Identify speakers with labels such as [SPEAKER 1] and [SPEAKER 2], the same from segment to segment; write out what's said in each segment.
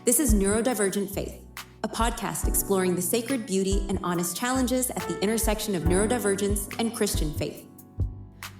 [SPEAKER 1] This is Neurodivergent Faith, a podcast exploring the sacred beauty and honest challenges at the intersection of neurodivergence and Christian faith.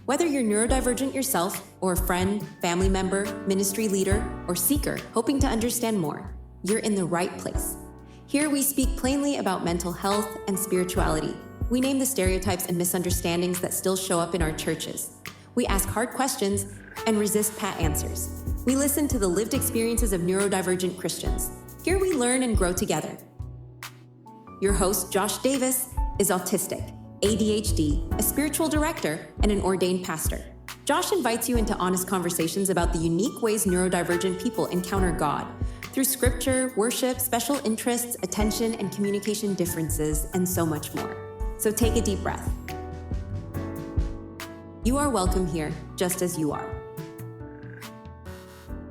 [SPEAKER 1] Whether you're neurodivergent yourself, or a friend, family member, ministry leader, or seeker hoping to understand more, you're in the right place. Here we speak plainly about mental health and spirituality. We name the stereotypes and misunderstandings that still show up in our churches. We ask hard questions and resist pat answers. We listen to the lived experiences of neurodivergent Christians. Here we learn and grow together. Your host, Josh Davis, is autistic, ADHD, a spiritual director, and an ordained pastor. Josh invites you into honest conversations about the unique ways neurodivergent people encounter God through scripture, worship, special interests, attention, and communication differences, and so much more. So take a deep breath. You are welcome here, just as you are.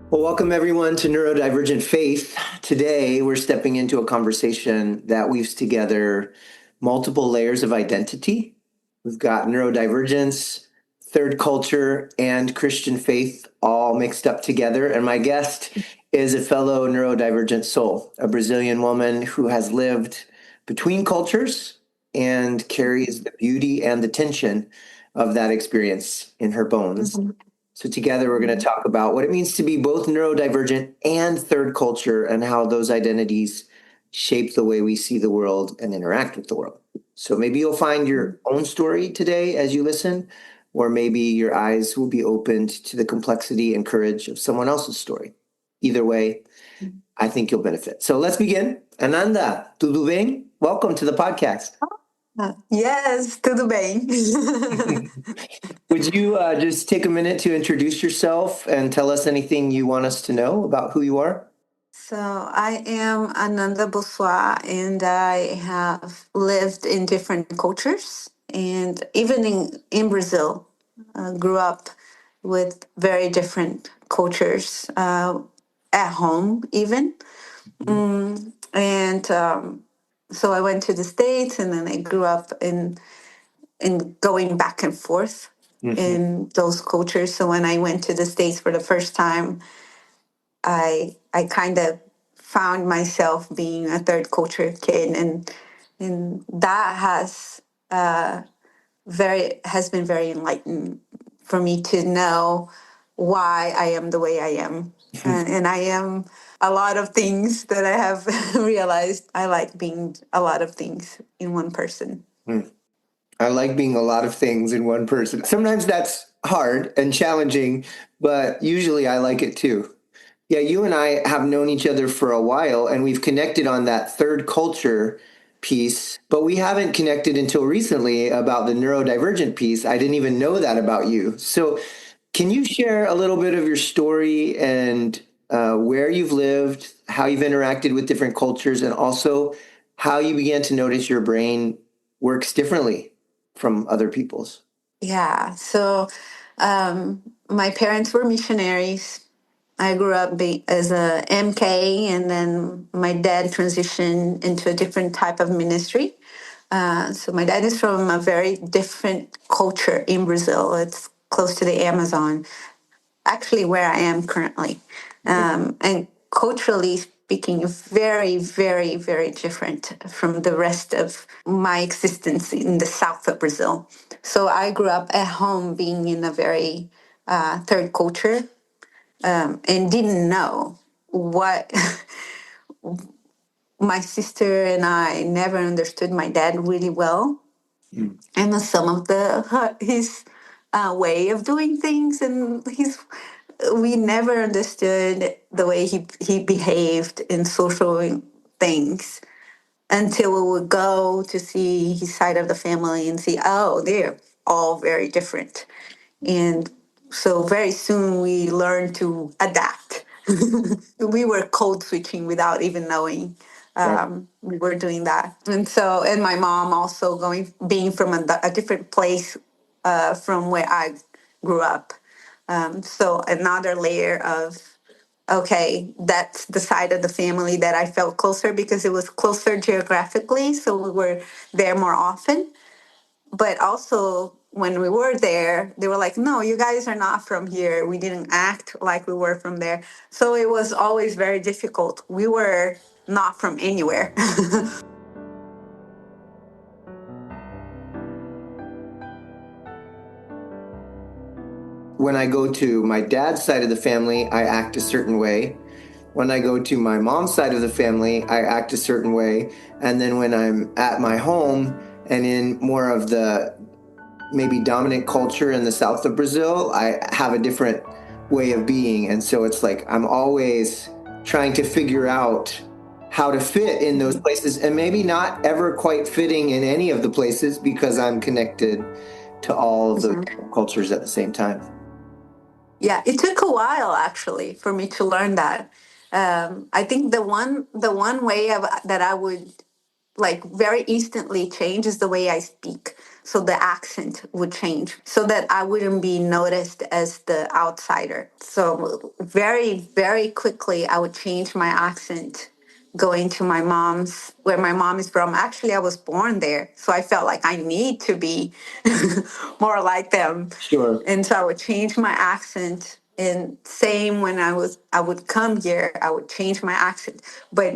[SPEAKER 2] Well, welcome everyone to Neurodivergent Faith. Today, we're stepping into a conversation that weaves together multiple layers of identity. We've got neurodivergence, third culture, and Christian faith all mixed up together. And my guest is a fellow neurodivergent soul, a Brazilian woman who has lived between cultures and carries the beauty and the tension of that experience in her bones. Mm-hmm. So together we're going to talk about what it means to be both neurodivergent and third culture and how those identities shape the way we see the world and interact with the world. So maybe you'll find your own story today as you listen, or maybe your eyes will be opened to the complexity and courage of someone else's story. Either way, I think you'll benefit. So let's begin. Ananda, tudo bem? Welcome to the podcast.
[SPEAKER 3] Yes, tudo bem.
[SPEAKER 2] Would you just take a minute to introduce yourself and tell us anything you want us to know about who you are?
[SPEAKER 3] So I am Ananda Bossois, and I have lived in different cultures, and even in Brazil, grew up with very different cultures at home even. So I went to the States, and then I grew up in going back and forth in those cultures. So when I went to the States for the first time, I kind of found myself being a third culture kid, and that has been very enlightening for me to know why I am the way I am. And I am a lot of things that I have realized. I like being a lot of things in one person.
[SPEAKER 2] I like being a lot of things in one person. Sometimes that's hard and challenging, but usually I like it too. Yeah, you and I have known each other for a while, and we've connected on that third culture piece, but we haven't connected until recently about the neurodivergent piece. I didn't even know that about you. So can you share a little bit of your story and where you've lived, how you've interacted with different cultures, and also how you began to notice your brain works differently from other people's?
[SPEAKER 3] Yeah, so my parents were missionaries. I grew up as a MK, and then my dad transitioned into a different type of ministry. So my dad is from a very different culture in Brazil. It's close to the Amazon, actually where I am currently. And culturally speaking, very, very, very different from the rest of my existence in the south of Brazil. So I grew up at home being in a very third culture, and didn't know what my sister and I never understood my dad really well, and some of his way of doing things, and we never understood the way he behaved in social things until we would go to see his side of the family and see, oh, they're all very different. And so very soon we learned to adapt. We were code switching without even knowing we were doing that. And my mom also being from a different place from where I grew up. So another layer of, okay, that's the side of the family that I felt closer because it was closer geographically. So we were there more often. But also when we were there, they were like, no, you guys are not from here. We didn't act like we were from there. So it was always very difficult. We were not from anywhere.
[SPEAKER 2] When I go to my dad's side of the family, I act a certain way. When I go to my mom's side of the family, I act a certain way. And then when I'm at my home and in more of the maybe dominant culture in the south of Brazil, I have a different way of being. And so it's like I'm always trying to figure out how to fit in those places and maybe not ever quite fitting in any of the places because I'm connected to all of the cultures at the same time.
[SPEAKER 3] Yeah, it took a while actually for me to learn that. I think the one way that I would like very instantly change is the way I speak. So the accent would change so that I wouldn't be noticed as the outsider. So very, very quickly, I would change my accent going to my mom's, where my mom is from. Actually, I was born there. So I felt like I need to be more like them.
[SPEAKER 2] Sure.
[SPEAKER 3] And so I would change my accent. And same when I would come here, I would change my accent. But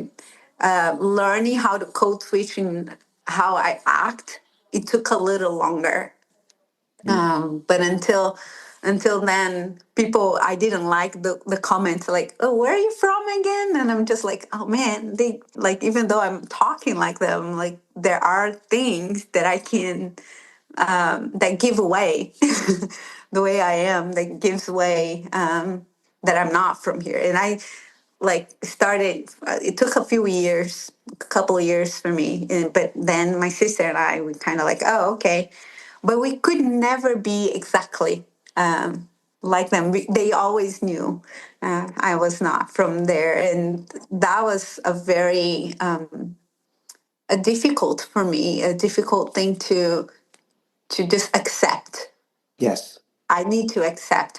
[SPEAKER 3] learning how to code switch and how I act, it took a little longer. But until then, people I didn't like the comments like, "Oh, where are you from again?" And I'm just like, "Oh man, they like even though I'm talking like them, like there are things that I can that give away the way I am that gives away that I'm not from here." And I like started it took a few years, a couple of years for me, but then my sister and I were kind of like, oh okay, but we could never be exactly like them. They always knew I was not from there, and that was a very a difficult for me, a difficult thing to just accept.
[SPEAKER 2] Yes.
[SPEAKER 3] I need to accept.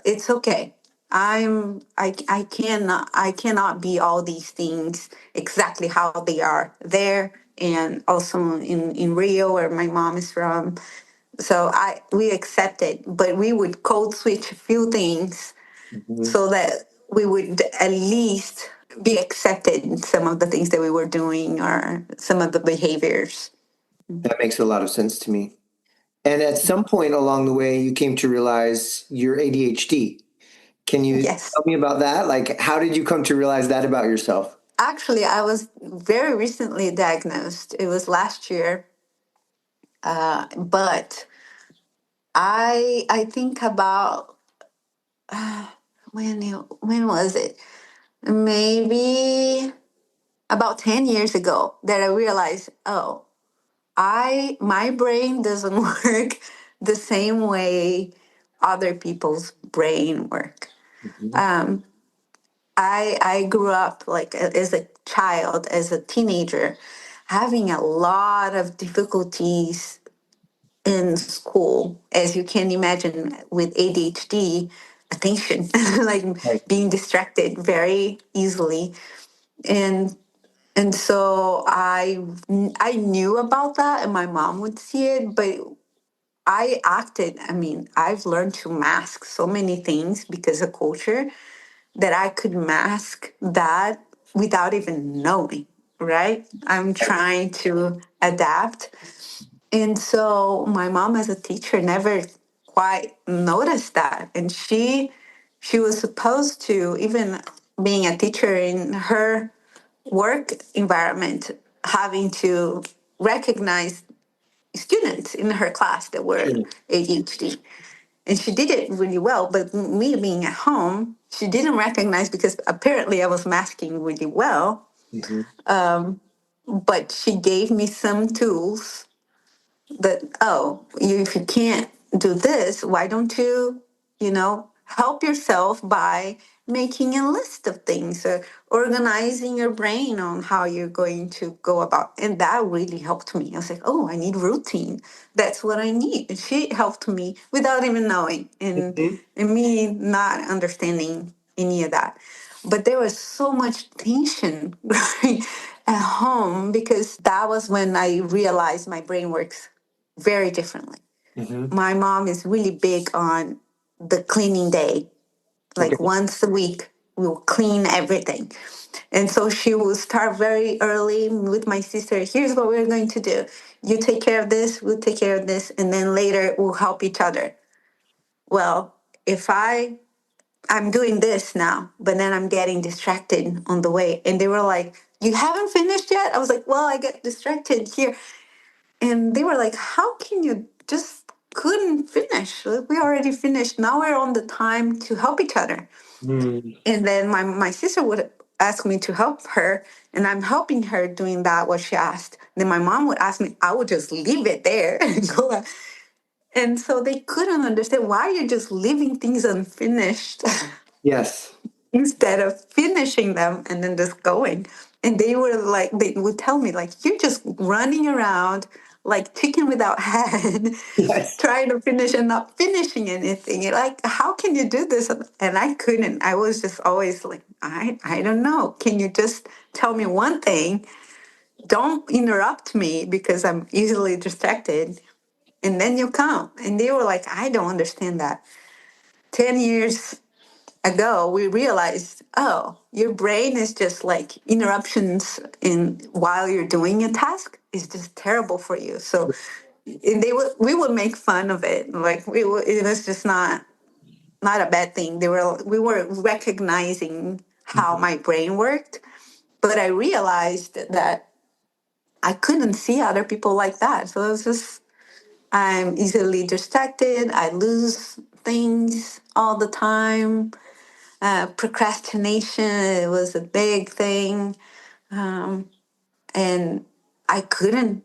[SPEAKER 3] It's okay. I cannot be all these things exactly how they are there and also in Rio where my mom is from. So we accept it, but we would code switch a few things
[SPEAKER 2] Mm-hmm.
[SPEAKER 3] so that we would at least be accepted in some of the things that we were doing or some of the behaviors.
[SPEAKER 2] That makes a lot of sense to me. And at some point along the way, you came to realize your ADHD. Can you
[SPEAKER 3] Yes.
[SPEAKER 2] tell me about that? Like, how did you come to realize that about yourself?
[SPEAKER 3] Actually, I was very recently diagnosed. It was last year, but I think about when was it? Maybe about 10 years ago that I realized, oh, I my brain doesn't work the same way other people's brain work.
[SPEAKER 2] Mm-hmm.
[SPEAKER 3] I grew up like as a child, as a teenager, having a lot of difficulties in school, as you can imagine, with ADHD, attention, like
[SPEAKER 2] Right.
[SPEAKER 3] being distracted very easily, and so I knew about that, and my mom would see it, but I acted. I mean, I've learned to mask so many things because of culture that I could mask that without even knowing, right? I'm trying to adapt. And so my mom as a teacher never quite noticed that. And she was supposed to, even being a teacher in her work environment, having to recognize students in her class that were
[SPEAKER 2] Sure.
[SPEAKER 3] ADHD. And she did it really well. But me being at home, she didn't recognize because apparently I was masking really well.
[SPEAKER 2] Mm-hmm.
[SPEAKER 3] But she gave me some tools that, oh, if you can't do this, why don't you, help yourself by making a list of things or organizing your brain on how you're going to go about. And that really helped me. I was like, oh, I need routine. That's what I need. And she helped me without even knowing
[SPEAKER 2] Mm-hmm.
[SPEAKER 3] and me not understanding any of that. But there was so much tension at home because that was when I realized my brain works very differently.
[SPEAKER 2] Mm-hmm.
[SPEAKER 3] My mom is really big on the cleaning day.
[SPEAKER 2] Okay.
[SPEAKER 3] Like once a week, we'll clean everything. And so she will start very early with my sister. Here's what we're going to do. You take care of this, we'll take care of this, and then later we'll help each other. Well, if I'm doing this now, but then I'm getting distracted on the way. And they were like, you haven't finished yet? I was like, well, I get distracted here. And they were like, how can you just couldn't finish? Like, we already finished. Now we're on the time to help each other.
[SPEAKER 2] Mm.
[SPEAKER 3] And then my sister would ask me to help her, and I'm helping her doing that, what she asked. Then my mom would ask me, I would just leave it there and go back. And so they couldn't understand why you're just leaving things unfinished
[SPEAKER 2] Yes.
[SPEAKER 3] instead of finishing them and then just going. And they were like, they would tell me, like, you're just running around like chicken without head,
[SPEAKER 2] Yes.
[SPEAKER 3] trying to finish and not finishing anything. You're like, how can you do this? And I couldn't. I was just always like, I don't know. Can you just tell me one thing? Don't interrupt me because I'm easily distracted. And then you come. And they were like, I don't understand that. 10 years ago, we realized, oh, your brain is just like interruptions in while you're doing a task is just terrible for you. So and we would make fun of it. Like it was just not a bad thing. We were recognizing how my brain worked, but I realized that I couldn't see other people like that. So it was just I'm easily distracted. I lose things all the time. Procrastination, it was a big thing. And I couldn't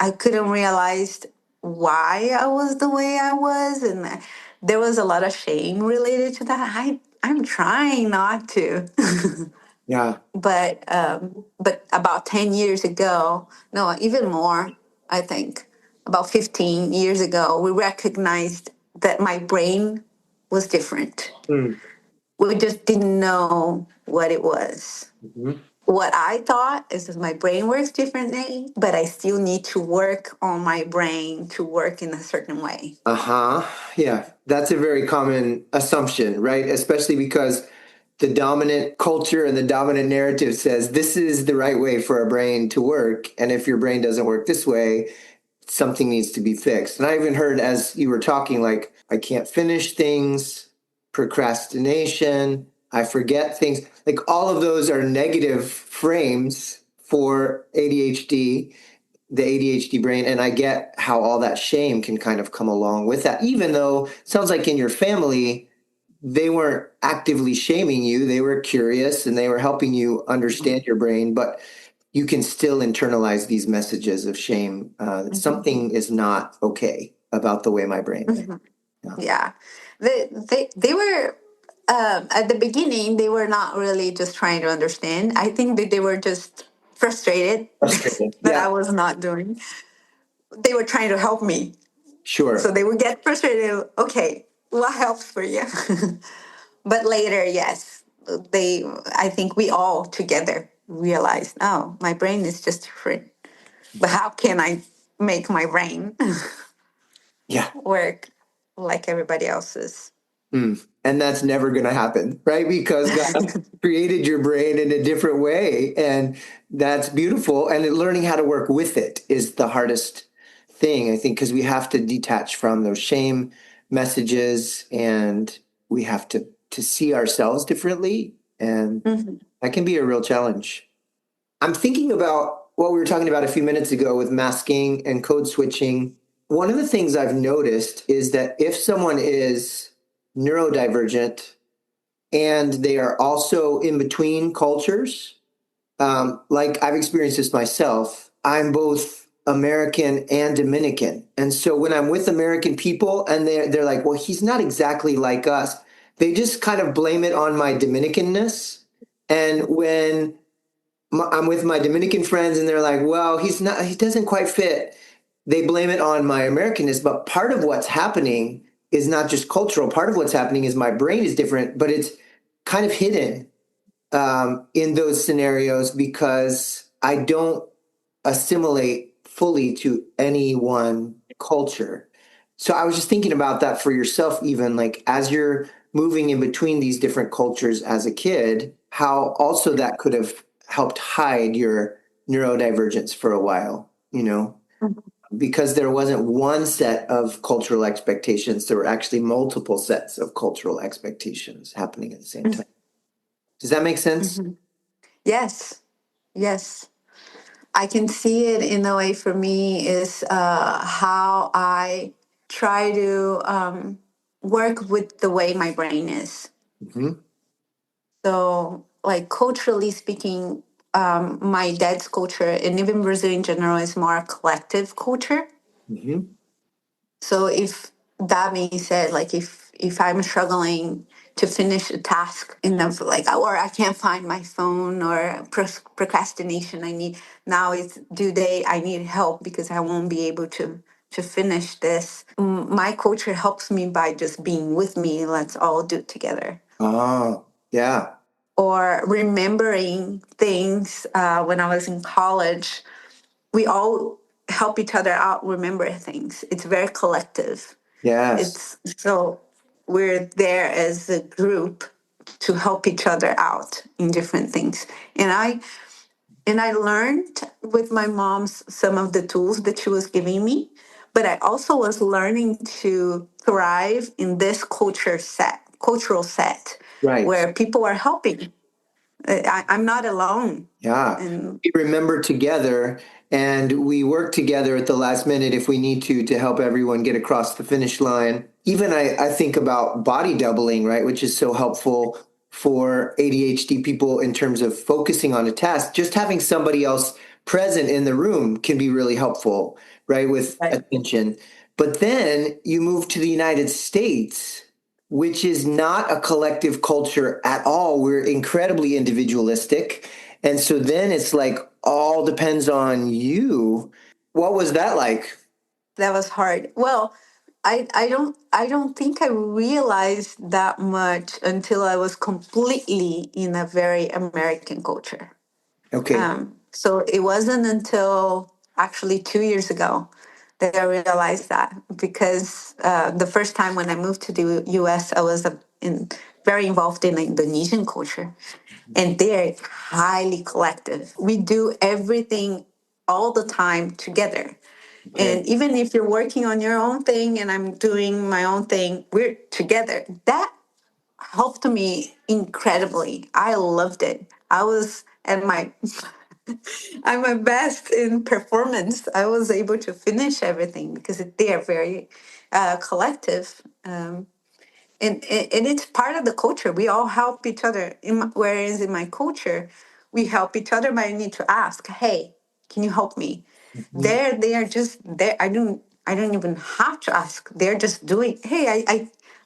[SPEAKER 3] realize why I was the way I was. And there was a lot of shame related to that. I'm trying not to.
[SPEAKER 2] Yeah.
[SPEAKER 3] But about 10 years ago, no, even more, I think, about 15 years ago, we recognized that my brain was different.
[SPEAKER 2] Mm.
[SPEAKER 3] We just didn't know what it was.
[SPEAKER 2] Mm-hmm.
[SPEAKER 3] What I thought is that my brain works differently, but I still need to work on my brain to work in a certain way.
[SPEAKER 2] Uh-huh. Yeah. That's a very common assumption, right? Especially because the dominant culture and the dominant narrative says this is the right way for a brain to work. And if your brain doesn't work this way, something needs to be fixed. And I even heard as you were talking, like, I can't finish things, procrastination, I forget things. Like all of those are negative frames for ADHD, the ADHD brain. And I get how all that shame can kind of come along with that, even though it sounds like in your family, they weren't actively shaming you. They were curious and they were helping you understand your brain, but you can still internalize these messages of shame. Something is not okay about the way my brain thinks. Yeah.
[SPEAKER 3] Yeah, they were at the beginning. They were not really just trying to understand. I think that they were just frustrated
[SPEAKER 2] Frustrating.
[SPEAKER 3] that I
[SPEAKER 2] Yeah,
[SPEAKER 3] was not doing. They were trying to help me, so
[SPEAKER 2] sure.
[SPEAKER 3] they would get frustrated. Okay, what helps for you? But later, yes, they. I think we all together realized, oh, my brain is just different. But how can I make my brain
[SPEAKER 2] Yeah.
[SPEAKER 3] work like everybody else's?
[SPEAKER 2] And that's never going to happen, right? Because God created your brain in a different way. And that's beautiful. And learning how to work with it is the hardest thing, I think, because we have to detach from those shame messages and we have to see ourselves differently. And
[SPEAKER 3] Mhm.
[SPEAKER 2] that can be a real challenge. I'm thinking about what we were talking about a few minutes ago with masking and code switching. One of the things I've noticed is that if someone is neurodivergent and they are also in between cultures, like I've experienced this myself, I'm both American and Dominican. And so when I'm with American people and they're like, well, he's not exactly like us, they just kind of blame it on my Dominicanness. And when I'm with my Dominican friends and they're like, well, he doesn't quite fit. They blame it on my Americanness. But part of what's happening is not just cultural. Part of what's happening is my brain is different, but it's kind of hidden in those scenarios because I don't assimilate fully to any one culture. So I was just thinking about that for yourself, even like as you're moving in between these different cultures as a kid, how also that could have helped hide your neurodivergence for a while, because there wasn't one set of cultural expectations. There were actually multiple sets of cultural expectations happening at the same time. Does that make sense?
[SPEAKER 3] Mhm. Yes, yes. I can see it in a way for me is how I try to work with the way my brain is.
[SPEAKER 2] Hmm.
[SPEAKER 3] So, like culturally speaking, my dad's culture and even Brazil in general is more a collective culture.
[SPEAKER 2] Hmm.
[SPEAKER 3] So if that being said, like if I'm struggling to finish a task enough, like or I can't find my phone or procrastination, I need now it's due date. I need help because I won't be able to finish this. My culture helps me by just being with me. Let's all do it together.
[SPEAKER 2] Oh, yeah.
[SPEAKER 3] Or remembering things when I was in college, we all help each other out remember things. It's very collective.
[SPEAKER 2] Yes.
[SPEAKER 3] It's so we're there as a group to help each other out in different things. And I learned with my mom's some of the tools that she was giving me, but I also was learning to thrive in this cultural set
[SPEAKER 2] Right.
[SPEAKER 3] where people are helping. I'm not alone.
[SPEAKER 2] Yeah.
[SPEAKER 3] And
[SPEAKER 2] We remember together and we work together at the last minute if we need to help everyone get across the finish line. Even I think about body doubling, right, which is so helpful for ADHD people in terms of focusing on a task. Just having somebody else present in the room can be really helpful, right, with
[SPEAKER 3] right.
[SPEAKER 2] attention. But then you move to the United States, which is not a collective culture at all. We're incredibly individualistic. And so then it's like all depends on you. What was that like?
[SPEAKER 3] That was hard. Well, I don't think I realized that much until I was completely in a very American culture.
[SPEAKER 2] Okay.
[SPEAKER 3] So it wasn't until actually 2 years ago that I realized that because the first time when I moved to the U.S., I was very involved in the Indonesian culture, and they're highly collective. We do everything all the time together.
[SPEAKER 2] Okay.
[SPEAKER 3] And even if you're working on your own thing and I'm doing my own thing, we're together. That helped me incredibly. I loved it. I was at my I'm my best in performance. I was able to finish everything because they are very collective. And it's part of the culture. We all help each other. Whereas in my culture, we help each other, but I need to ask, "Hey, can you help me?"
[SPEAKER 2] Mhm.
[SPEAKER 3] There, they are just there. I don't even have to ask. They're just doing. Hey,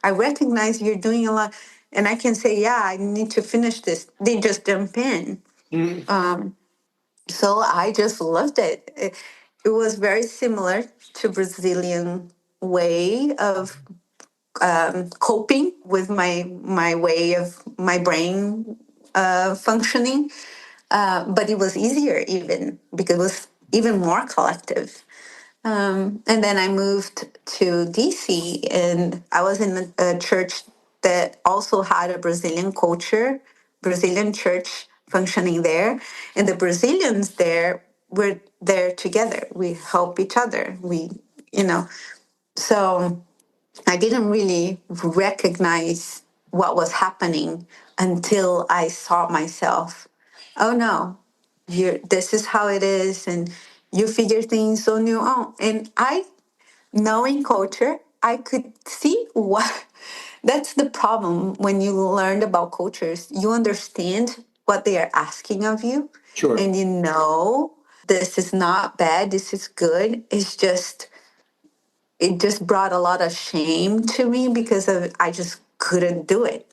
[SPEAKER 3] I recognize you're doing a lot, and I can say, "Yeah, I need to finish this." They just jump in.
[SPEAKER 2] Mhm.
[SPEAKER 3] So I just loved it. It was very similar to Brazilian way of coping with my way of my brain functioning, but it was easier even because it was even more collective. And then I moved to DC, and I was in a church that also had a Brazilian culture, Brazilian church functioning there, and the Brazilians there were there together. We help each other. So I didn't really recognize what was happening until I saw myself. Oh no, this is how it is, and you figure things on your own. And knowing culture, I could see what that's the problem when you learn about cultures. You understand what they are asking of you,
[SPEAKER 2] Sure.
[SPEAKER 3] and this is not bad, this is good. It just brought a lot of shame to me because I just couldn't do it.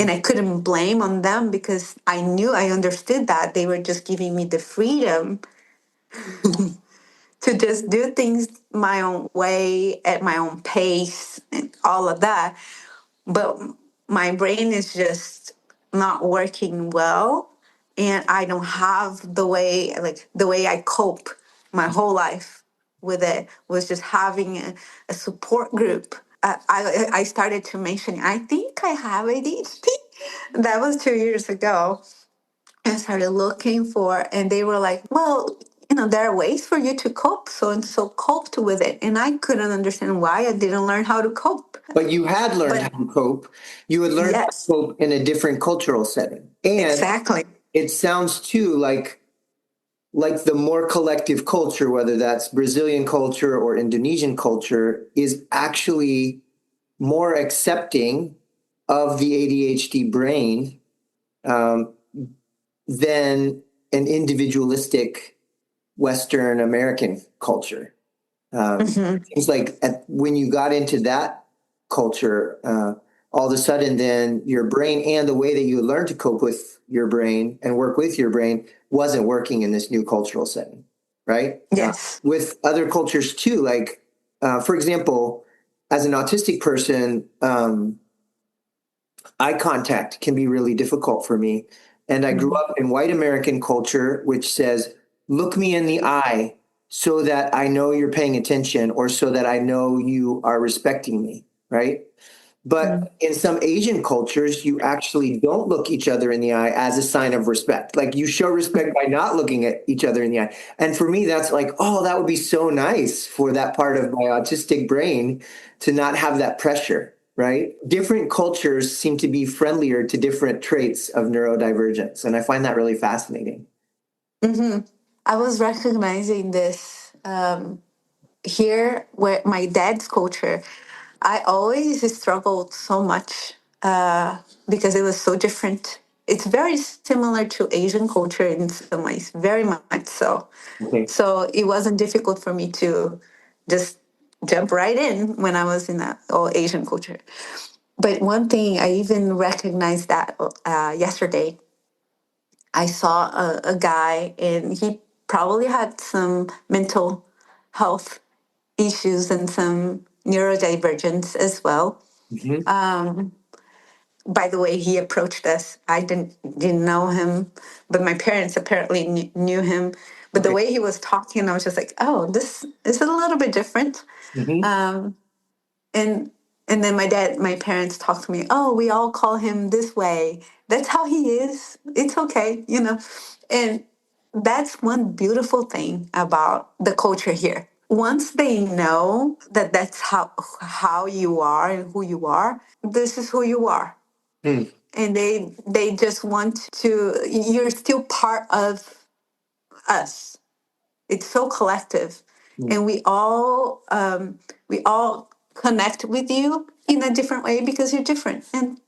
[SPEAKER 3] And
[SPEAKER 2] Mhm.
[SPEAKER 3] I couldn't blame on them because I understood that they were just giving me the freedom to just do things my own way at my own pace and all of that. But my brain is just not working well, and I don't have the way I cope my whole life. with it was just having a support group. I started to mention, I think I have ADHD. That was 2 years ago. I started looking for, and they were like, well, there are ways for you to cope. So and so coped with it. And I couldn't understand why I didn't learn how to cope.
[SPEAKER 2] But you had learned how
[SPEAKER 3] But
[SPEAKER 2] to cope. You had learned how to
[SPEAKER 3] yes,
[SPEAKER 2] cope in a different cultural setting. And
[SPEAKER 3] exactly.
[SPEAKER 2] it sounds too like the more collective culture, whether that's Brazilian culture or Indonesian culture, is actually more accepting of the ADHD brain um, than an individualistic Western American culture.
[SPEAKER 3] Hmm.
[SPEAKER 2] Seems like when you got into that culture, all of a sudden, then your brain and the way that you learn to cope with your brain and work with your brain wasn't working in this new cultural setting, right?
[SPEAKER 3] Yes.
[SPEAKER 2] With other cultures too, like for example, as an autistic person, eye contact can be really difficult for me. And I grew
[SPEAKER 3] Mhm.
[SPEAKER 2] up in white American culture, which says, look me in the eye so that I know you're paying attention or so that I know you are respecting me, right?
[SPEAKER 3] Mhm.
[SPEAKER 2] But in some Asian cultures, you actually don't look each other in the eye as a sign of respect. Like you show respect by not looking at each other in the eye. And for me, that's like, oh, that would be so nice for that part of my autistic brain to not have that pressure, right? Different cultures seem to be friendlier to different traits of neurodivergence. And I find that really fascinating.
[SPEAKER 3] Hmm. I was recognizing this here, where my dad's culture, I always struggled so much because it was so different. It's very similar to Asian culture in some ways, very much so.
[SPEAKER 2] Okay.
[SPEAKER 3] So it wasn't difficult for me to just jump right in when I was in that all Asian culture. But one thing I even recognized that yesterday, I saw a guy and he probably had some mental health issues and some neurodivergence as well.
[SPEAKER 2] Mhm.
[SPEAKER 3] By the way, he approached us. I didn't know him, but my parents apparently knew him. But the
[SPEAKER 2] Okay.
[SPEAKER 3] way he was talking, I was just like, "Oh, this is a little bit different."
[SPEAKER 2] Hmm.
[SPEAKER 3] And and then my parents talked to me. Oh, we all call him this way. That's how he is. It's okay. And that's one beautiful thing about the culture here. Once they know that that's how you are and who you are, this is who you are,
[SPEAKER 2] Hmm.
[SPEAKER 3] and they just want to. You're still part of us. It's so collective,
[SPEAKER 2] Hmm.
[SPEAKER 3] and we all connect with you in a different way because you're different, and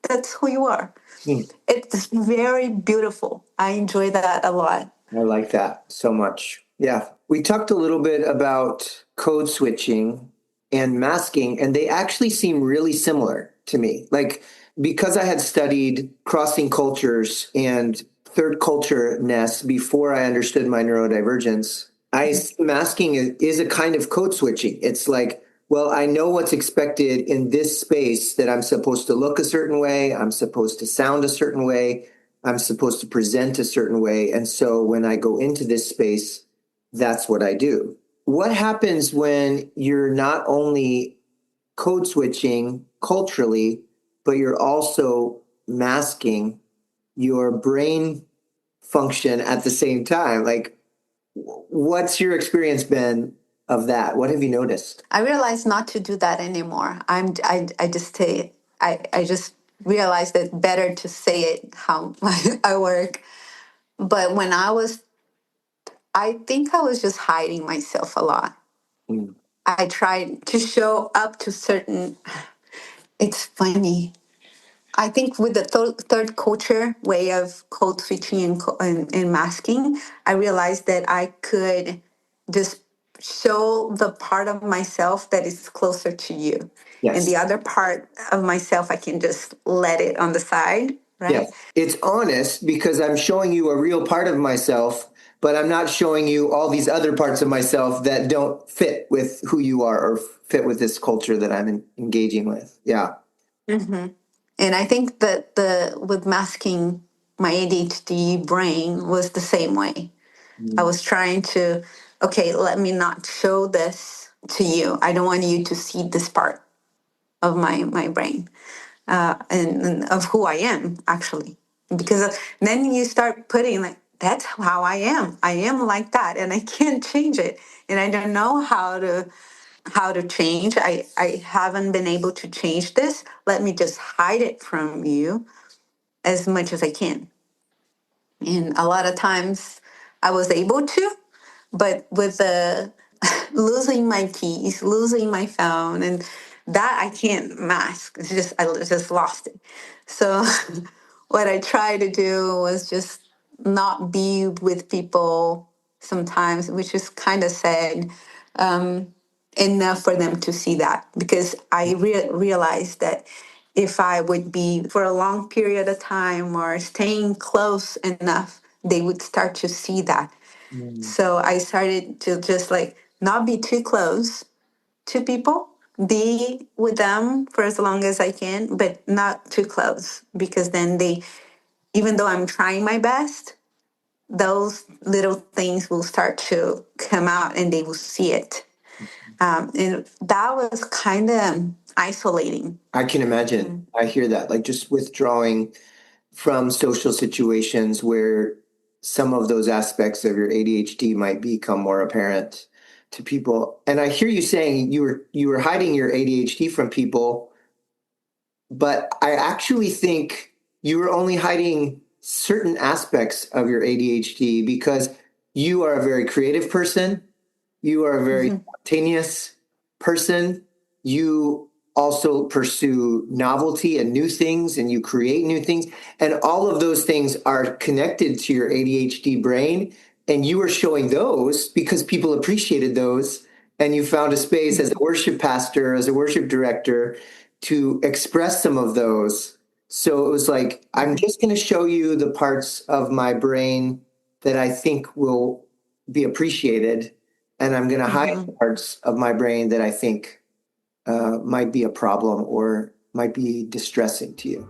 [SPEAKER 3] that's who you are.
[SPEAKER 2] Hmm.
[SPEAKER 3] It's very beautiful. I enjoy that a lot.
[SPEAKER 2] I like that so much. Yeah. We talked a little bit about code switching and masking, and they actually seem really similar to me. Like, because I had studied crossing cultures and third culture-ness before I understood my neurodivergence, I see masking is a kind of code switching. It's like, well, I know what's expected in this space that I'm supposed to look a certain way, I'm supposed to sound a certain way, I'm supposed to present a certain way. And so when I go into this space, that's what I do. What happens when you're not only code switching culturally, but you're also masking your brain function at the same time? Like, what's your experience been of that? What have you noticed?
[SPEAKER 3] I realize not to do that anymore. I just say I just realized that better to say it how I work. But when I think I was just hiding myself a lot.
[SPEAKER 2] Mm.
[SPEAKER 3] I tried to show up to certain. It's funny. I think with the third culture way of code switching and masking, I realized that I could just show the part of myself that is closer to you. And
[SPEAKER 2] Yes.
[SPEAKER 3] the other part of myself, I can just let it on the side, right?
[SPEAKER 2] Yes. It's honest because I'm showing you a real part of myself, but I'm not showing you all these other parts of myself that don't fit with who you are or fit with this culture that I'm engaging with. Yeah.
[SPEAKER 3] Hmm. And I think that the with masking my ADHD brain was the same way. I
[SPEAKER 2] Mm.
[SPEAKER 3] was trying to okay, let me not show this to you. I don't want you to see this part of my brain, and of who I am, actually. Because then you start putting like, that's how I am. I am like that, and I can't change it. And I don't know how to change. I haven't been able to change this. Let me just hide it from you as much as I can. And a lot of times I was able to, but with the losing my keys, losing my phone, and that I can't mask. It's just I just lost it. So what I try to do was just not be with people sometimes, which is kind of sad, enough for them to see that, because I realized that if I would be for a long period of time or staying close enough, they would start to see that.
[SPEAKER 2] Mm.
[SPEAKER 3] So I started to just like not be too close to people, be with them for as long as I can, but not too close, because then they, even though I'm trying my best, those little things will start to come out and they will see it. And that was kind of isolating.
[SPEAKER 2] I can imagine. I hear that, like just withdrawing from social situations where some of those aspects of your ADHD might become more apparent to people. And I hear you saying you were hiding your ADHD from people, but I actually think you were only hiding certain aspects of your ADHD because you are a very creative person. You are a very
[SPEAKER 3] Mhm.
[SPEAKER 2] spontaneous person. You also pursue novelty and new things, and you create new things. And all of those things are connected to your ADHD brain. And you are showing those because people appreciated those. And you found a space as a worship pastor, as a worship director, to express some of those. So it was like, I'm just going to show you the parts of my brain that I think will be appreciated, and I'm going to hide
[SPEAKER 3] Mhm.
[SPEAKER 2] parts of my brain that I think might be a problem or might be distressing to you.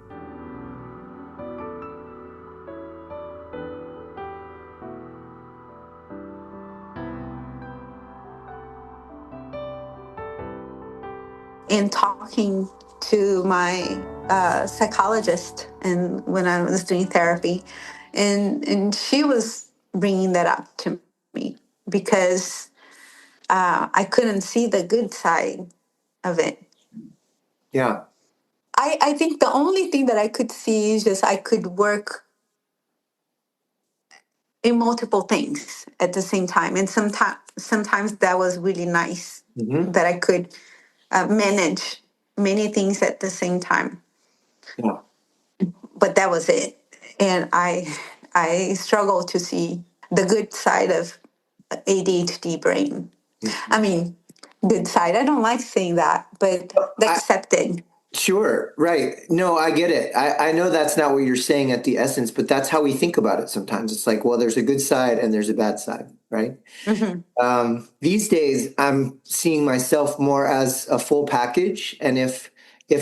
[SPEAKER 3] In talking to my psychologist, and when I was doing therapy, and she was bringing that up to me, because I couldn't see the good side of it.
[SPEAKER 2] Yeah.
[SPEAKER 3] I think the only thing that I could see is just I could work in multiple things at the same time, and sometimes that was really nice,
[SPEAKER 2] Hmm.
[SPEAKER 3] that I could manage many things at the same time.
[SPEAKER 2] Yeah.
[SPEAKER 3] But that was it. And I struggle to see the good side of ADHD brain. I mean, good side. I don't like saying that, but the
[SPEAKER 2] I,
[SPEAKER 3] accepted.
[SPEAKER 2] Sure. Right. No, I get it. I know that's not what you're saying at the essence, but that's how we think about it sometimes. It's like, well, there's a good side and there's a bad side, right?
[SPEAKER 3] Hmm.
[SPEAKER 2] These days, I'm seeing myself more as a full package, and if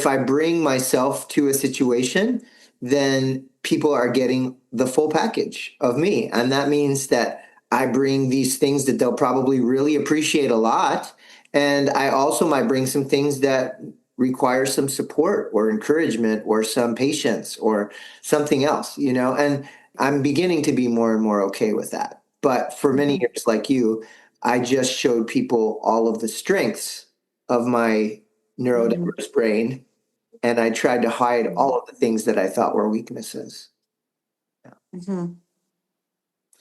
[SPEAKER 2] I bring myself to a situation, then people are getting the full package of me, and that means that I bring these things that they'll probably really appreciate a lot, and I also might bring some things that require some support or encouragement or some patience or something else, and I'm beginning to be more and more okay with that. But for many
[SPEAKER 3] Hmm.
[SPEAKER 2] years, like you, I just showed people all of the strengths of my
[SPEAKER 3] Hmm.
[SPEAKER 2] neurodiverse brain, and I tried to hide all of the things that I thought were weaknesses.
[SPEAKER 3] Hmm.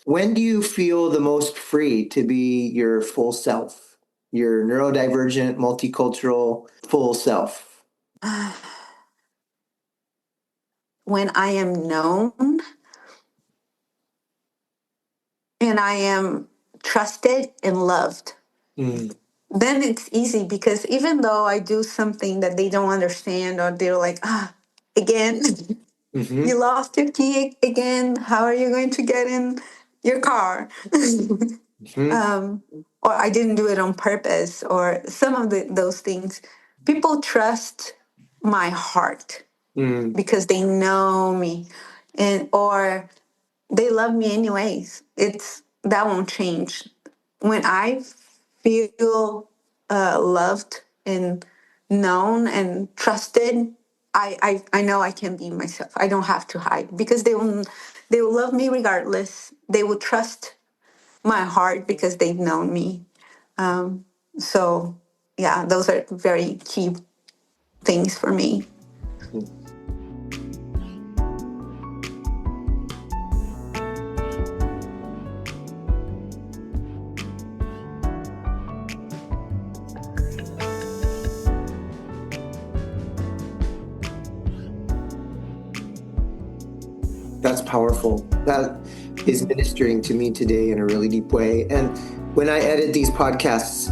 [SPEAKER 2] When do you feel the most free to be your full self, your neurodivergent, multicultural, full self?
[SPEAKER 3] When I am known and I am trusted and loved,
[SPEAKER 2] Mm.
[SPEAKER 3] then it's easy, because even though I do something that they don't understand, or they're like, again,
[SPEAKER 2] Hmm.
[SPEAKER 3] you lost your key again. How are you going to get in your car?
[SPEAKER 2] Hmm.
[SPEAKER 3] Or I didn't do it on purpose, or some of those things. People trust my heart
[SPEAKER 2] Mm.
[SPEAKER 3] because they know me, and or they love me anyways. It's that won't change. when I feel loved and known and trusted, I know I can be myself. I don't have to hide because they will love me regardless. They will trust my heart because they've known me. So yeah, those are very key things for me.
[SPEAKER 2] That's powerful. That is ministering to me today in a really deep way. And when I edit these podcasts,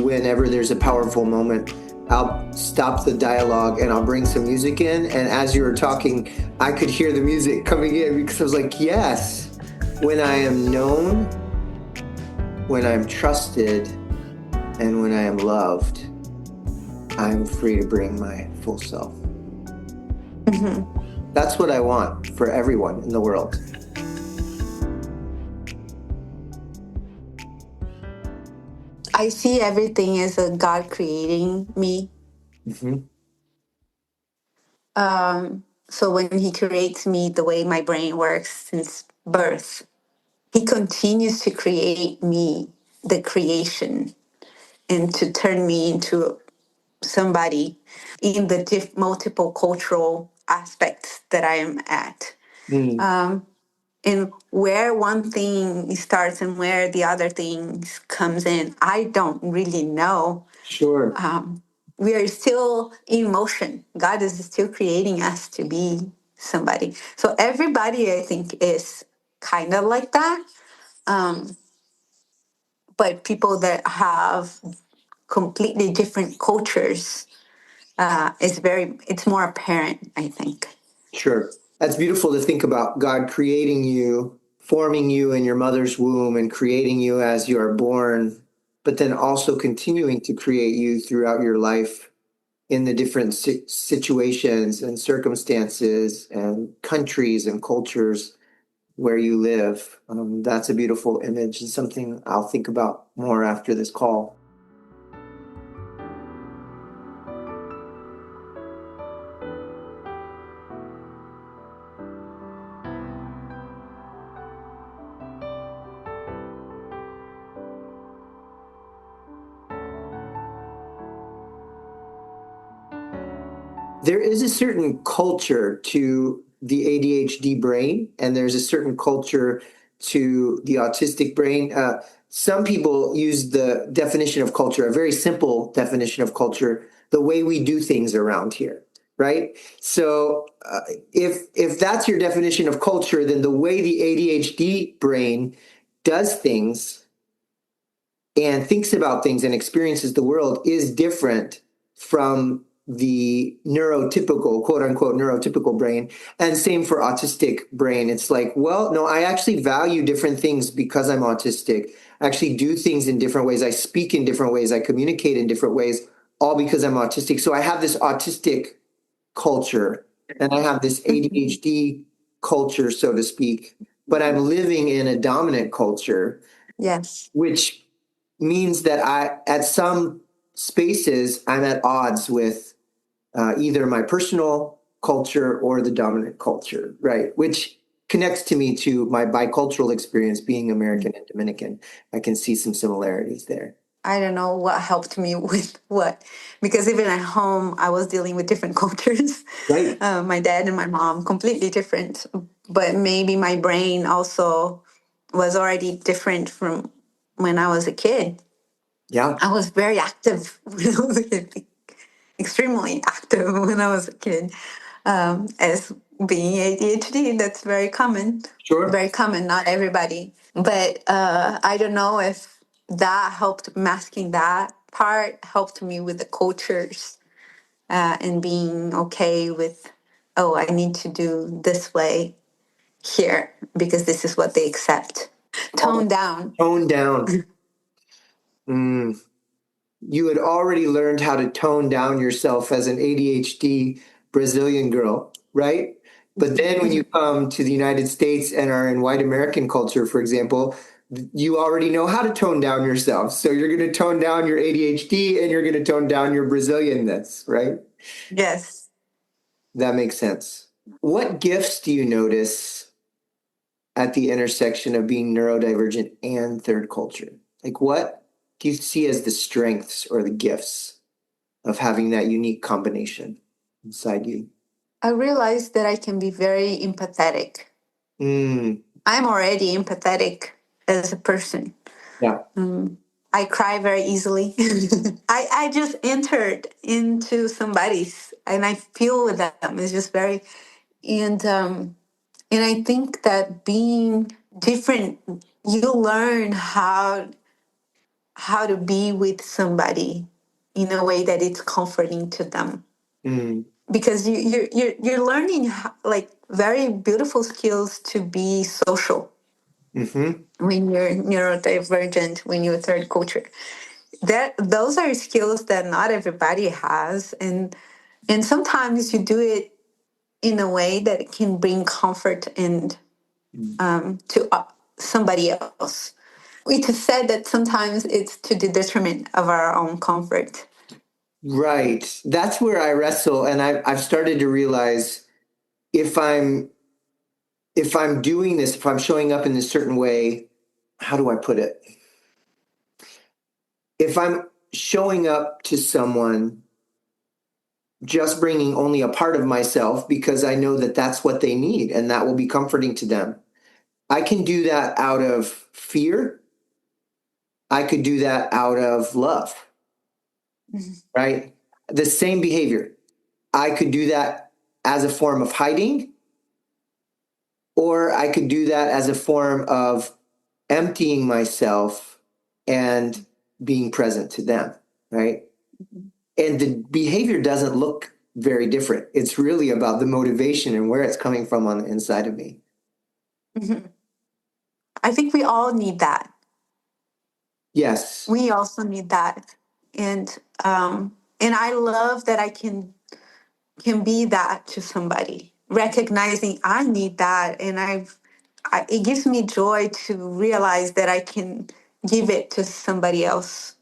[SPEAKER 2] whenever there's a powerful moment, I'll stop the dialogue and I'll bring some music in. And as you were talking, I could hear the music coming in because I was like, yes, when I am known, when I'm trusted, and when I am loved, I'm free to bring my full self.
[SPEAKER 3] Mm-hmm.
[SPEAKER 2] That's what I want for everyone in the world.
[SPEAKER 3] I see everything as a God creating me.
[SPEAKER 2] Mm-hmm.
[SPEAKER 3] So when He creates me, the way my brain works since birth, He continues to create me, the creation, and to turn me into somebody in the multiple cultural aspects that I am at.
[SPEAKER 2] Mm,
[SPEAKER 3] And where one thing starts and where the other things comes in, I don't really know.
[SPEAKER 2] sure.
[SPEAKER 3] We are still in motion. God is still creating us to be somebody. So everybody, I think, is kind of like that. But people that have completely different cultures, it's more apparent, I think.
[SPEAKER 2] Sure. That's beautiful to think about God creating you, forming you in your mother's womb, and creating you as you are born, but then also continuing to create you throughout your life in the different situations and circumstances and countries and cultures where you live. That's a beautiful image and something I'll think about more after this call. There is a certain culture to the ADHD brain, and there's a certain culture to the autistic brain. Some people use the definition of culture, a very simple definition of culture, the way we do things around here, right? So if that's your definition of culture, then the way the ADHD brain does things and thinks about things and experiences the world is different from the neurotypical, quote unquote, neurotypical brain. And same for autistic brain. It's like, well, no, I actually value different things because I'm autistic. I actually do things in different ways. I speak in different ways. I communicate in different ways, all because I'm autistic. So I have this autistic culture and I have this
[SPEAKER 3] Mhm.
[SPEAKER 2] ADHD culture, so to speak, but I'm living in a dominant culture,
[SPEAKER 3] Yes.
[SPEAKER 2] which means that at some spaces, I'm at odds with either my personal culture or the dominant culture, right? Which connects to me to my bicultural experience being American and Dominican. I can see some similarities there.
[SPEAKER 3] I don't know what helped me with what, because even at home, I was dealing with different cultures.
[SPEAKER 2] Right?
[SPEAKER 3] My dad and my mom, completely different. But maybe my brain also was already different from when I was a kid.
[SPEAKER 2] Yeah,
[SPEAKER 3] I was very active when I was a kid, extremely active when I was a kid. As being ADHD, that's
[SPEAKER 2] sure.
[SPEAKER 3] very common, not everybody. But I don't know if that helped masking that part, helped me with the cultures and being okay with, oh, I need to do this way here because this is what they accept. Tone down.
[SPEAKER 2] Tone down. Mm. You had already learned how to tone down yourself as an ADHD Brazilian girl, right? But then when you come to the United States and are in white American culture, for example, you already know how to tone down yourself. So you're going to tone down your ADHD and you're going to tone down your Brazilianness, right?
[SPEAKER 3] Yes.
[SPEAKER 2] That makes sense. What gifts do you notice at the intersection of being neurodivergent and third culture? Like, what do you see as the strengths or the gifts of having that unique combination inside you?
[SPEAKER 3] I realized that I can be very empathetic.
[SPEAKER 2] Mm,
[SPEAKER 3] I'm already empathetic as a person.
[SPEAKER 2] yeah.
[SPEAKER 3] I cry very easily. I just entered into somebody's and I feel with them. It's just very and I think that being different, you learn how to be with somebody in a way that it's comforting to them.
[SPEAKER 2] Mm,
[SPEAKER 3] Because you're learning like very beautiful skills to be social
[SPEAKER 2] mm-hmm.
[SPEAKER 3] when you're neurodivergent, when you're third culture. That those are skills that not everybody has, and sometimes you do it in a way that it can bring comfort and to somebody else. It is said that sometimes it's to the detriment of our own comfort.
[SPEAKER 2] Right. That's where I wrestle. And I've started to realize if I'm doing this, if I'm showing up in this certain way, how do I put it? If I'm showing up to someone just bringing only a part of myself because I know that that's what they need and that will be comforting to them, I can do that out of fear. I could do that out of love, right? The same behavior. I could do that as a form of hiding, or I could do that as a form of emptying myself and being present to them, right? And the behavior doesn't look very different. It's really about the motivation and where it's coming from on the inside of me.
[SPEAKER 3] Mhm. I think we all need that.
[SPEAKER 2] Yes.
[SPEAKER 3] We also need that, and and I love that I can be that to somebody, recognizing I need that, and it gives me joy to realize that I can give it to somebody else.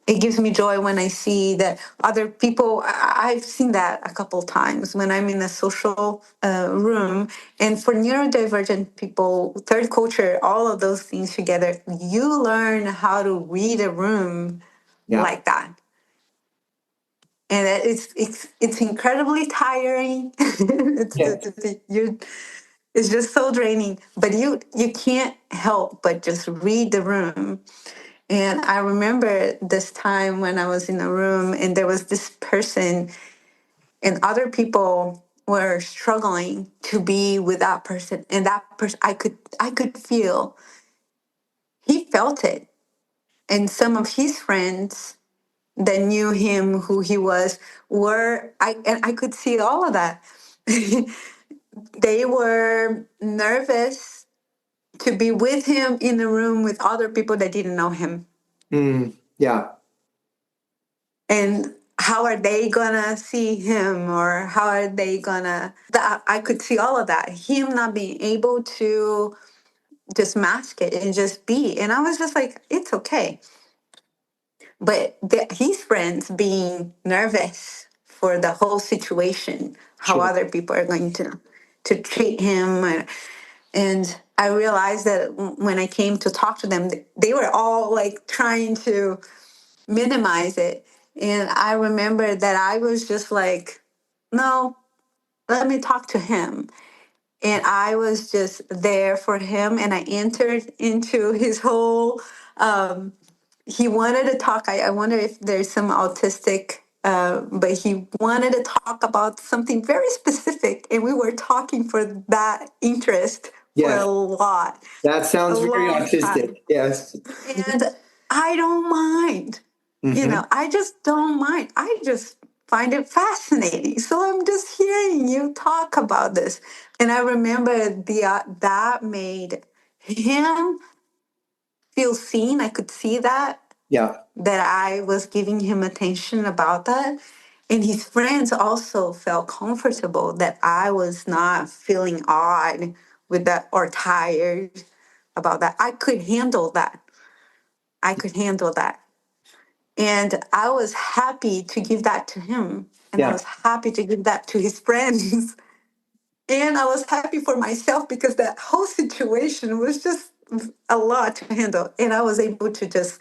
[SPEAKER 3] It gives me joy when I see that other people. I've seen that a couple times when I'm in a social room. And for neurodivergent people, third culture, all of those things together, you learn how to read a room
[SPEAKER 2] Yeah.
[SPEAKER 3] like that. And it's incredibly tiring.
[SPEAKER 2] Yeah.
[SPEAKER 3] It's just so draining. But you can't help but just read the room. And I remember this time when I was in a room and there was this person and other people were struggling to be with that person. And that person I could feel he felt it. And some of his friends that knew him, who he was, and I could see all of that. They were nervous to be with him in the room with other people that didn't know him.
[SPEAKER 2] Yeah.
[SPEAKER 3] And how are they gonna see him, or how are they gonna I could see all of that, him not being able to just mask it and just be, and I was just like, it's okay. But his friends being nervous for the whole situation, how
[SPEAKER 2] Sure.
[SPEAKER 3] other people are going to treat him, and I realized that when I came to talk to them, they were all like trying to minimize it. And I remember that I was just like, no, let me talk to him. And I was just there for him. And I entered into his whole, he wanted to talk. I wonder if there's some autistic, but he wanted to talk about something very specific. And we were talking for that interest for a
[SPEAKER 2] Yes.
[SPEAKER 3] lot,
[SPEAKER 2] That
[SPEAKER 3] a
[SPEAKER 2] sounds very
[SPEAKER 3] long
[SPEAKER 2] autistic.
[SPEAKER 3] time.
[SPEAKER 2] Yes.
[SPEAKER 3] And I don't mind.
[SPEAKER 2] Mm-hmm.
[SPEAKER 3] I just don't mind. I just find it fascinating. So I'm just hearing you talk about this. And I remember that made him feel seen. I could see
[SPEAKER 2] Yeah.
[SPEAKER 3] that I was giving him attention about that. And his friends also felt comfortable that I was not feeling odd with that or tired about that. I could handle that. And I was happy to give that to him. And I
[SPEAKER 2] Yeah.
[SPEAKER 3] was happy to give that to his friends. And I was happy for myself because that whole situation was just a lot to handle. And I was able to just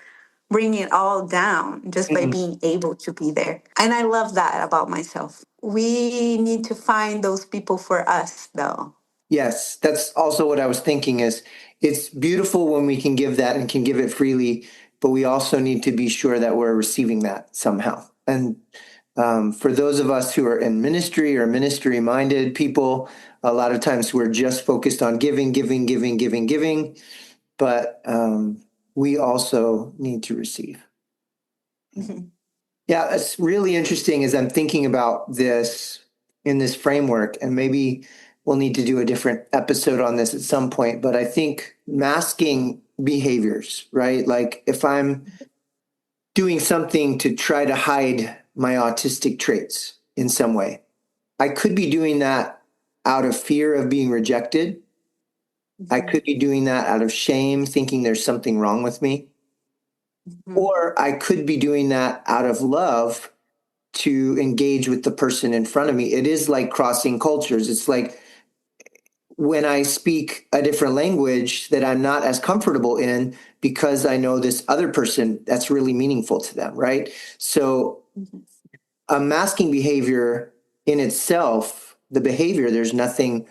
[SPEAKER 3] bring it all down just by
[SPEAKER 2] Mhm.
[SPEAKER 3] being able to be there. And I love that about myself. We need to find those people for us, though.
[SPEAKER 2] Yes, that's also what I was thinking is it's beautiful when we can give that and can give it freely, but we also need to be sure that we're receiving that somehow. And for those of us who are in ministry or ministry minded people, a lot of times we're just focused on giving, giving, giving, giving, giving, but we also need to receive.
[SPEAKER 3] Mhm.
[SPEAKER 2] Yeah, it's really interesting as I'm thinking about this in this framework, and maybe we'll need to do a different episode on this at some point, but I think masking behaviors, right? Like if I'm doing something to try to hide my autistic traits in some way, I could be doing that out of fear of being rejected. I
[SPEAKER 3] Mhm.
[SPEAKER 2] could be doing that out of shame, thinking there's something wrong with me.
[SPEAKER 3] Mhm.
[SPEAKER 2] Or I could be doing that out of love to engage with the person in front of me. It is like crossing cultures. It's like when I speak a different language that I'm not as comfortable in because I know this other person that's really meaningful to them, right? So
[SPEAKER 3] Mhm.
[SPEAKER 2] a masking behavior in itself, the behavior, there's nothing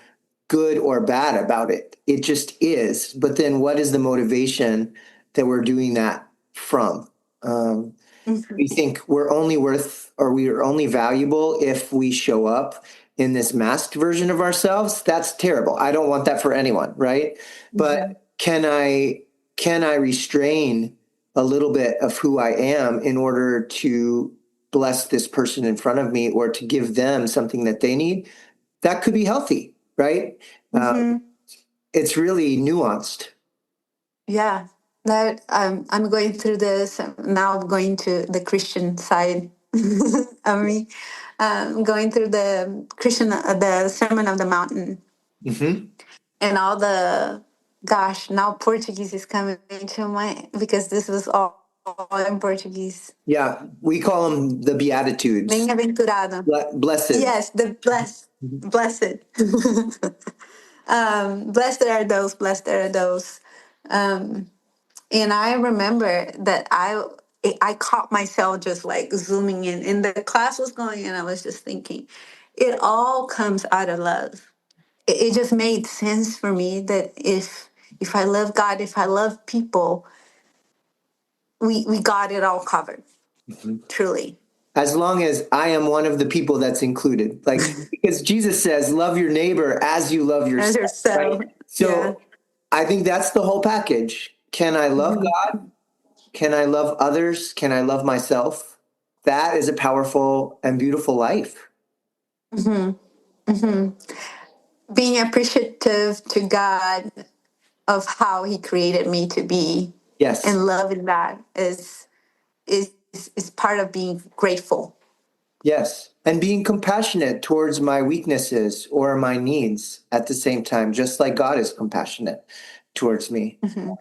[SPEAKER 2] good or bad about it. It just is. But then what is the motivation that we're doing that from? We
[SPEAKER 3] Mhm.
[SPEAKER 2] think we're only worth or we are only valuable if we show up in this masked version of ourselves. That's terrible. I don't want that for anyone, right?
[SPEAKER 3] Mhm.
[SPEAKER 2] But can I restrain a little bit of who I am in order to bless this person in front of me or to give them something that they need? That could be healthy, right? Uh,
[SPEAKER 3] Mhm.
[SPEAKER 2] it's really nuanced.
[SPEAKER 3] Yeah, that I'm going through this now. I'm going to the Christian side of me. Going through the the Sermon of the Mountain,
[SPEAKER 2] Hmm.
[SPEAKER 3] and all the gosh. Now Portuguese is coming into my because this was all in Portuguese.
[SPEAKER 2] Yeah, we call them the Beatitudes.
[SPEAKER 3] Bem-aventurado.
[SPEAKER 2] Blessed.
[SPEAKER 3] Yes, the blessed. Blessed are those. Blessed are those. And I remember that I caught myself just like zooming in, and the class was going, and I was just thinking, it all comes out of love. It just made sense for me that if I love God, if I love people, we got it all covered. Truly.
[SPEAKER 2] As long as I am one of the people that's included. Like, because Jesus says, love your neighbor as you love
[SPEAKER 3] As
[SPEAKER 2] yourself, right?
[SPEAKER 3] yourself, yeah.
[SPEAKER 2] So I think that's the whole package. Can I love
[SPEAKER 3] Mhm.
[SPEAKER 2] God? Can I love others? Can I love myself? That is a powerful and beautiful life.
[SPEAKER 3] Mhm. Mhm. Being appreciative to God of how He created me to be,
[SPEAKER 2] Yes.
[SPEAKER 3] and loving that is part of being grateful.
[SPEAKER 2] Yes. And being compassionate towards my weaknesses or my needs at the same time, just like God is compassionate towards me.
[SPEAKER 3] Mhm.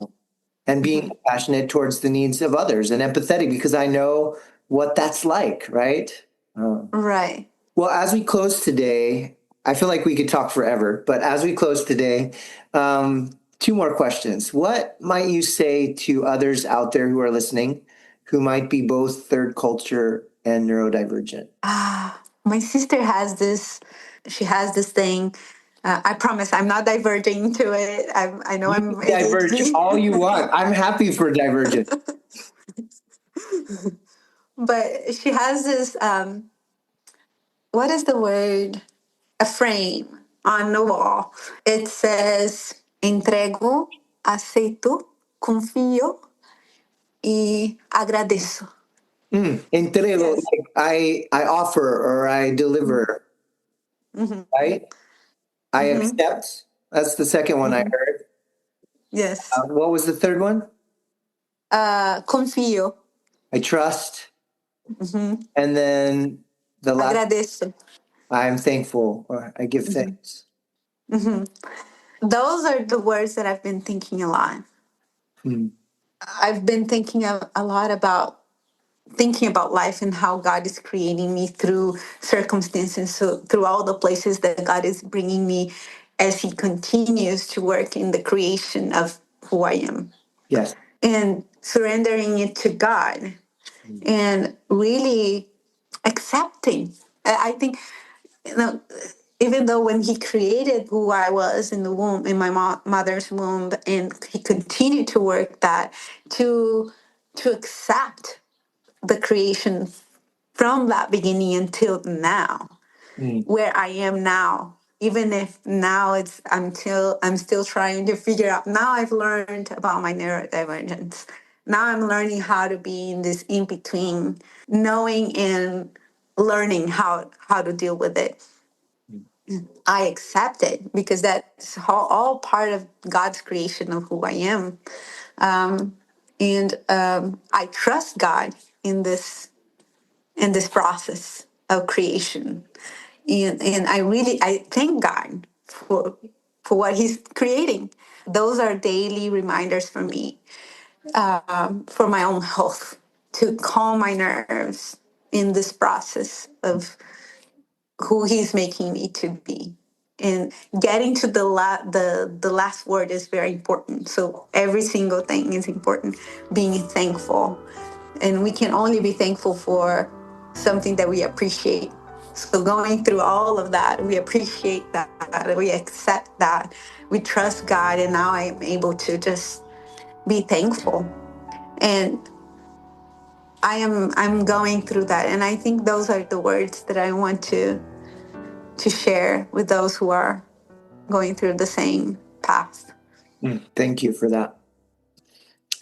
[SPEAKER 2] And being
[SPEAKER 3] Mhm.
[SPEAKER 2] compassionate towards the needs of others and empathetic because I know what that's like, right? Um,
[SPEAKER 3] Right.
[SPEAKER 2] well, as we close today, I feel like we could talk forever, but as we close today, two more questions. What might you say to others out there who are listening who might be both third culture and neurodivergent?
[SPEAKER 3] My sister has this. She has this thing. I promise I'm not diverging to it. I know
[SPEAKER 2] You
[SPEAKER 3] I'm
[SPEAKER 2] can diverge
[SPEAKER 3] ADHD,
[SPEAKER 2] all you want. I'm happy for divergent.
[SPEAKER 3] but she has this. What is the word? A frame on the wall. It says entrego, aceito, confío y agradeço.
[SPEAKER 2] Entrego,
[SPEAKER 3] Yes.
[SPEAKER 2] like I offer or I deliver,
[SPEAKER 3] Hmm.
[SPEAKER 2] right? I
[SPEAKER 3] Hmm.
[SPEAKER 2] accept. That's the second one I
[SPEAKER 3] Hmm.
[SPEAKER 2] heard.
[SPEAKER 3] Yes.
[SPEAKER 2] What was the third one?
[SPEAKER 3] Confío.
[SPEAKER 2] I trust.
[SPEAKER 3] Hmm.
[SPEAKER 2] And then the last,
[SPEAKER 3] Agradeço.
[SPEAKER 2] I'm thankful or I give
[SPEAKER 3] Hmm.
[SPEAKER 2] thanks.
[SPEAKER 3] Hmm. Those are the words that I've been thinking a lot.
[SPEAKER 2] Hmm.
[SPEAKER 3] I've been thinking a lot about thinking about life and how God is creating me through circumstances, so through all the places that God is bringing me as He continues to work in the creation of who I am,
[SPEAKER 2] Yes.
[SPEAKER 3] and surrendering it to God and really accepting. I think, you know, even though when He created who I was in the womb, in my mother's womb, and He continued to work that to accept the creation from that beginning until now,
[SPEAKER 2] Hmm.
[SPEAKER 3] where I am now. Even if now I'm still trying to figure out. Now I've learned about my neurodivergence. Now I'm learning how to be in this in between, knowing and learning how to deal with it. I accept it because that's all part of God's creation of who I am, and I trust God in this process of creation, and I thank God for what He's creating. Those are daily reminders for me, for my own health, to calm my nerves in this process of who He's making me to be. And getting to the last word is very important. So every single thing is important. Being thankful, and we can only be thankful for something that we appreciate. So going through all of that, we appreciate that, we accept that, we trust God, and now I am able to just be thankful. And I'm going through that, and I think those are the words that I want to share with those who are going through the same path.
[SPEAKER 2] Thank you for that.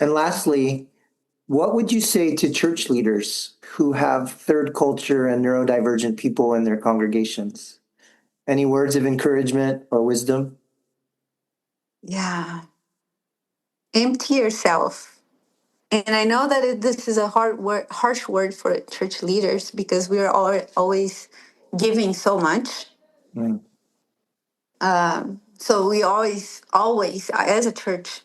[SPEAKER 2] And lastly, what would you say to church leaders who have third culture and neurodivergent people in their congregations? Any words of encouragement or wisdom?
[SPEAKER 3] Yeah. Empty yourself. And I know that this is a harsh word for church leaders because we are always giving so much.
[SPEAKER 2] Mm.
[SPEAKER 3] So we always, as a church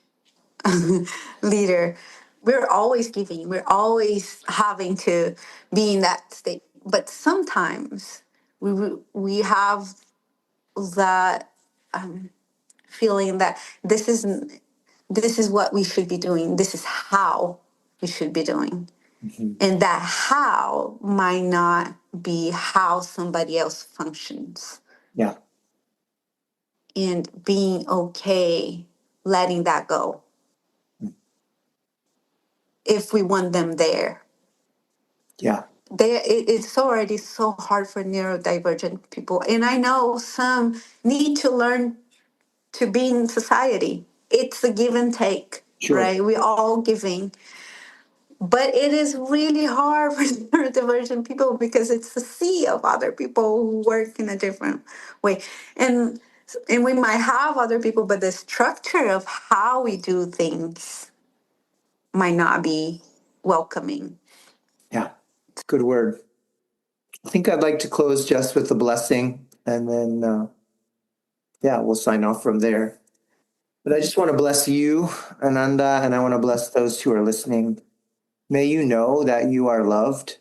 [SPEAKER 3] leader, we're always giving. We're always having to be in that state. But sometimes we have that feeling that this is what we should be doing. This is how we should be doing.
[SPEAKER 2] Mm-hmm.
[SPEAKER 3] And that how might not be how somebody else functions.
[SPEAKER 2] Yeah.
[SPEAKER 3] And being okay letting that go if we want them there.
[SPEAKER 2] Yeah.
[SPEAKER 3] It's already so hard for neurodivergent people. And I know some need to learn to be in society. It's a give and take,
[SPEAKER 2] Sure.
[SPEAKER 3] right? We're all giving. But it is really hard for neurodivergent people because it's a sea of other people who work in a different way. And we might have other people, but the structure of how we do things might not be welcoming.
[SPEAKER 2] Yeah. Good word. I think I'd like to close just with a blessing, and then, we'll sign off from there. But I just want to bless you, Ananda, and I want to bless those who are listening. May you know that you are loved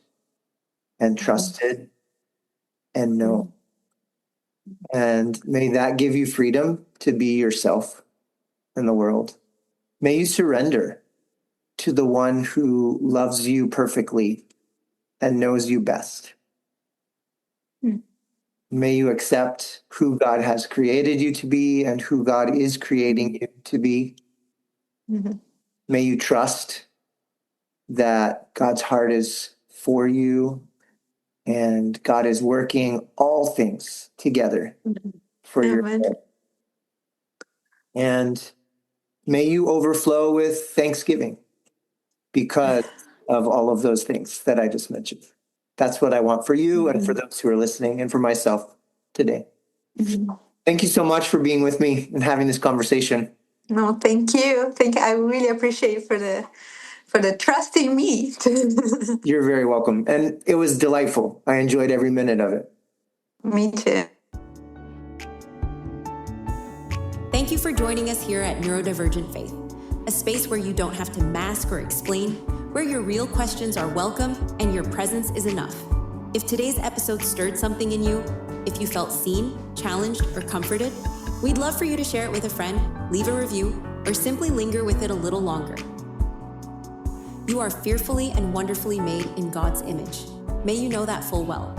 [SPEAKER 2] and trusted and known. And may that give you freedom to be yourself in the world. May you surrender to the one who loves you perfectly and knows you best.
[SPEAKER 3] Mm.
[SPEAKER 2] May you accept who God has created you to be and who God is creating you to be.
[SPEAKER 3] Mhm.
[SPEAKER 2] May you trust that God's heart is for you and God is working all things together for your
[SPEAKER 3] Amen.
[SPEAKER 2] good. And may you overflow with thanksgiving because of all of those things that I just mentioned. That's what I want for you and for those who are listening and for myself today.
[SPEAKER 3] Mhm.
[SPEAKER 2] Thank you so much for being with me and having this conversation.
[SPEAKER 3] No, thank you. I really appreciate for the trust in me.
[SPEAKER 2] You're very welcome. And it was delightful. I enjoyed every minute of it.
[SPEAKER 3] Me too.
[SPEAKER 1] Thank you for joining us here at Neurodivergent Faith, a space where you don't have to mask or explain, where your real questions are welcome and your presence is enough. If today's episode stirred something in you, if you felt seen, challenged, or comforted, we'd love for you to share it with a friend, leave a review, or simply linger with it a little longer. You are fearfully and wonderfully made in God's image. May you know that full well.